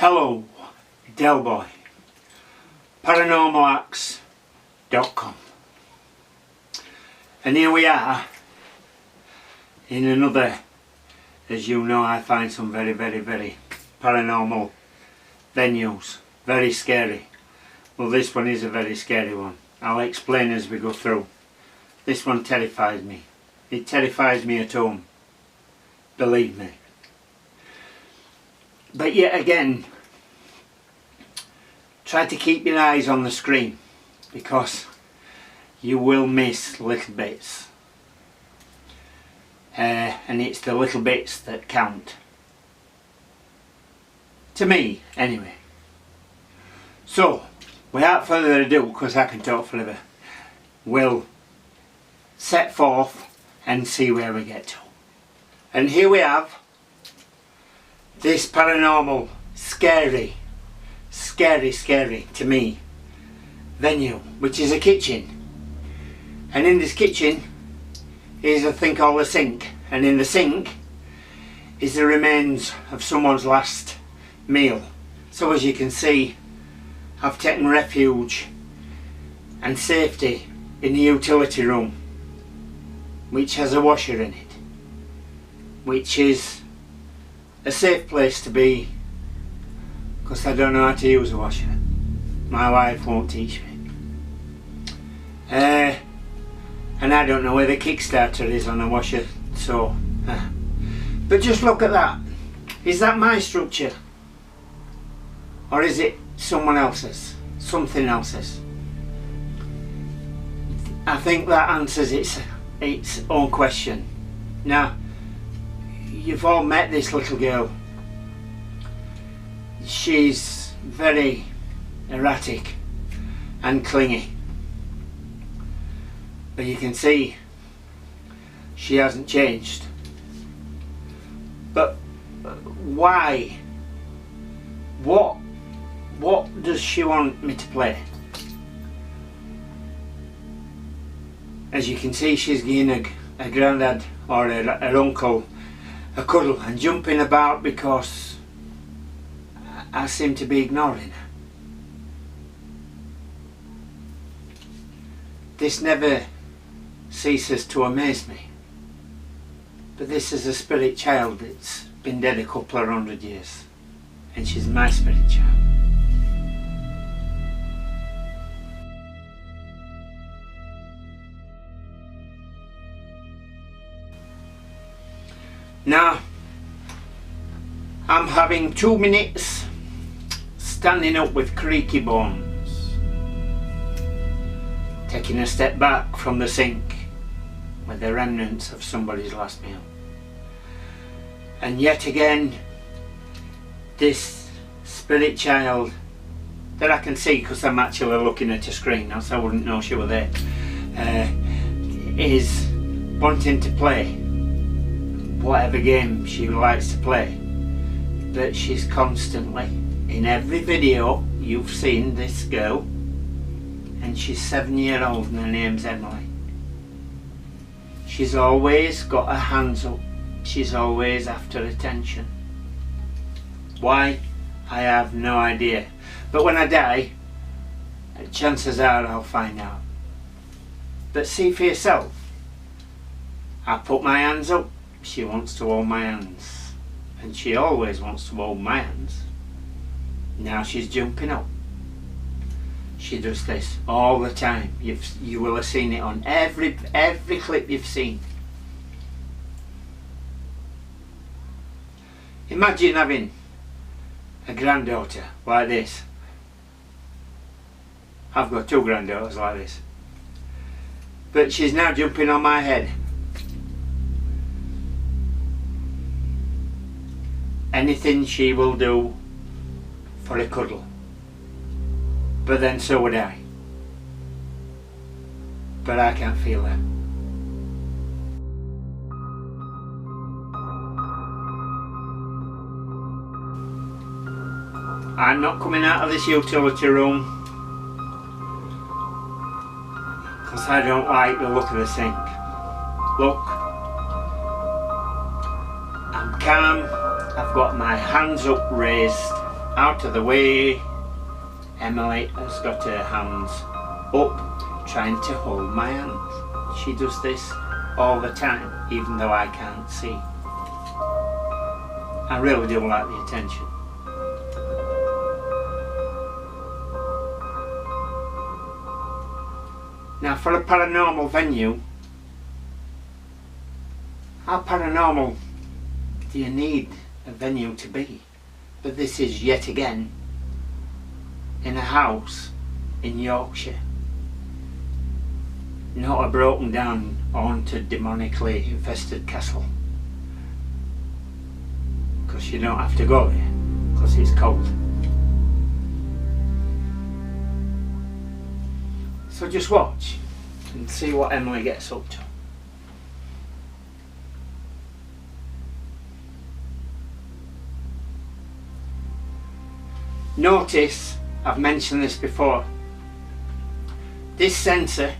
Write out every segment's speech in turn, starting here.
Hello, Delboy, paranormalacts.com, and here we are in another, as you know, I find some very paranormal venues, very scary. Well, this one is a very scary one. I'll explain as we go through. This one terrifies me. It terrifies me at home, believe me. But yet again, try to keep your eyes on the screen, because you will miss little bits, and it's the little bits that count, to me anyway. So without further ado, because I can talk forever, we'll set forth and see where we get to. And here we have this paranormal, scary to me venue, which is a kitchen. And in this kitchen is a thing called a sink, and in the sink is the remains of someone's last meal. So as you can see, I've taken refuge and safety in the utility room, which has a washer in it, which is a safe place to be, because I don't know how to use a washer. My wife won't teach me. And I don't know where the Kickstarter is on a washer, so but just look at that. Is that my structure, or is it someone else's, something else's? I think that answers its own question. Now, you've all met this little girl. She's very erratic and clingy, but you can see she hasn't changed. But why? What does she want me to play? As you can see, she's giving a granddad or her uncle a cuddle and jumping about because I seem to be ignoring her. This never ceases to amaze me. But this is a spirit child that's been dead a couple of 100 years, and she's my spirit child. Now, I'm having 2 minutes standing up with creaky bones, taking a step back from the sink with the remnants of somebody's last meal. And yet again, this spirit child that I can see, because I'm actually looking at a screen, else I wouldn't know she was there, is wanting to play whatever game she likes to play. But she's constantly, in every video you've seen this girl, and she's 7-year-old and her name's Emily, she's always got her hands up. She's always after attention. Why? I have no idea. But when I die, chances are I'll find out. But see for yourself. I put my hands up, she wants to hold my hands, and she always wants to hold my hands. Now she's jumping up. She does this all the time. You will have seen it on every clip you've seen. Imagine having a granddaughter like this. I've got 2 granddaughters like this. But she's now jumping on my head. Anything she will do for a cuddle. But then so would I. But I can't feel her. I'm not coming out of this utility room, because I don't like the look of the sink. Look, I'm calm, I've got my hands up raised, out of the way. Emily has got her hands up trying to hold my hand. She does this all the time, even though I can't see. I really do like the attention. Now for a paranormal venue, how paranormal do you need a venue to be? But this is yet again in a house in Yorkshire. Not a broken down, haunted, demonically infested castle. Because you don't have to go there, because it's cold. So just watch and see what Emily gets up to. Notice, I've mentioned this before, this sensor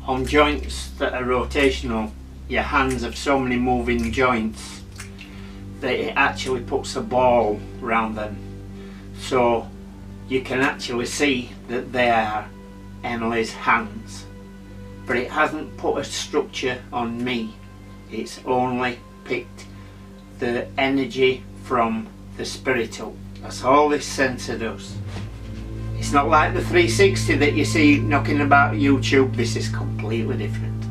on joints that are rotational, your hands have so many moving joints that it actually puts a ball around them, so you can actually see that they are Emily's hands, but it hasn't put a structure on me. It's only picked the energy from the spiritual. That's all this sensor does. It's not like the 360 that you see knocking about YouTube. This is completely different.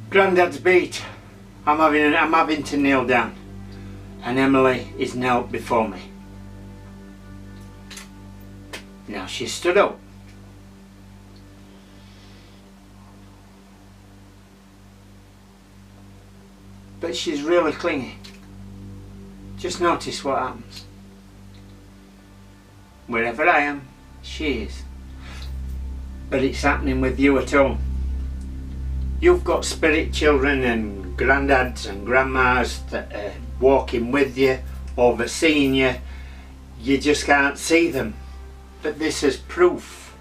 Grandad's beat. I'm having to kneel down, and Emily is knelt before me. Now she's stood up. But she's really clingy. Just notice what happens. Wherever I am, she is. But it's happening with you at home. You've got spirit children and granddads and grandmas that are walking with you, overseeing you. You just can't see them. But this is proof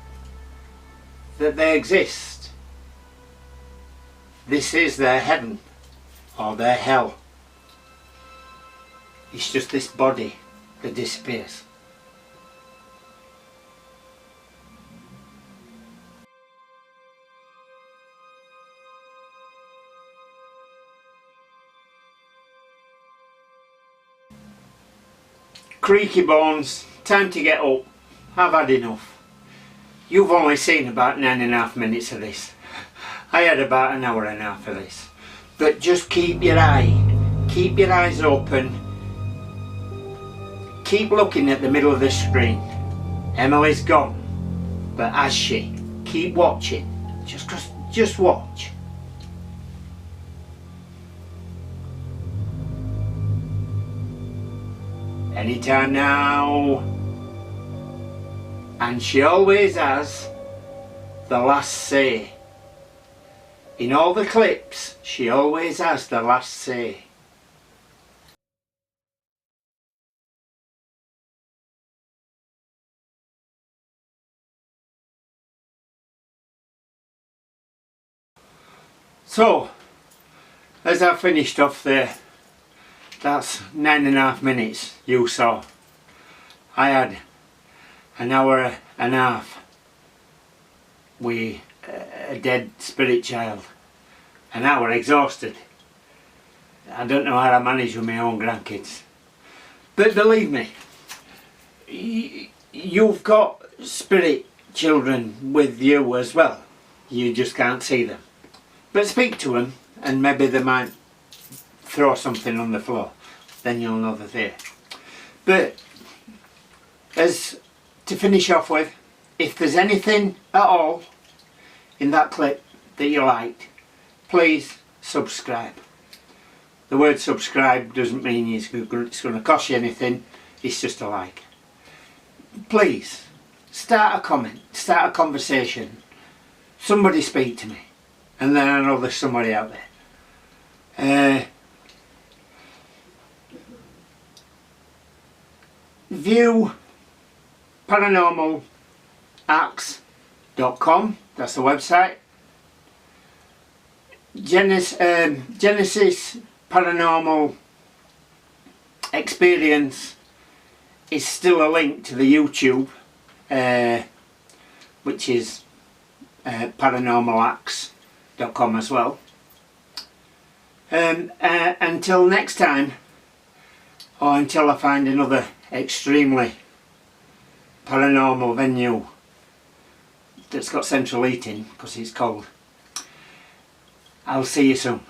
that they exist. This is their heaven or their hell. It's just this body that disappears. Creaky bones, time to get up. I've had enough. You've only seen about 9.5 minutes of this. I had about an hour and a half of this. But just keep your eyes open. Keep looking at the middle of the screen. Emily's gone, but has she? Keep watching. Just watch. Anytime now. And she always has the last say. In all the clips, she always has the last say. So, as I finished off there, that's 9.5 minutes you saw. I had an hour and a half with a dead spirit child, and I were exhausted. I don't know how I manage with my own grandkids, but believe me, you've got spirit children with you as well. You just can't see them, but speak to them and maybe they might throw something on the floor, then you'll know they're there. But as to finish off with, if there's anything at all in that clip that you liked, please subscribe. The word subscribe doesn't mean it's going to cost you anything, it's just a like. Please start a comment, start a conversation, somebody speak to me, and then I know there's somebody out there. View paranormalacts.com, that's the website. Genesis Paranormal Experience is still a link to the YouTube, which is paranormalacts.com as well. Until next time, or until I find another extremely paranormal venue that's got central heating because it's cold, I'll see you soon.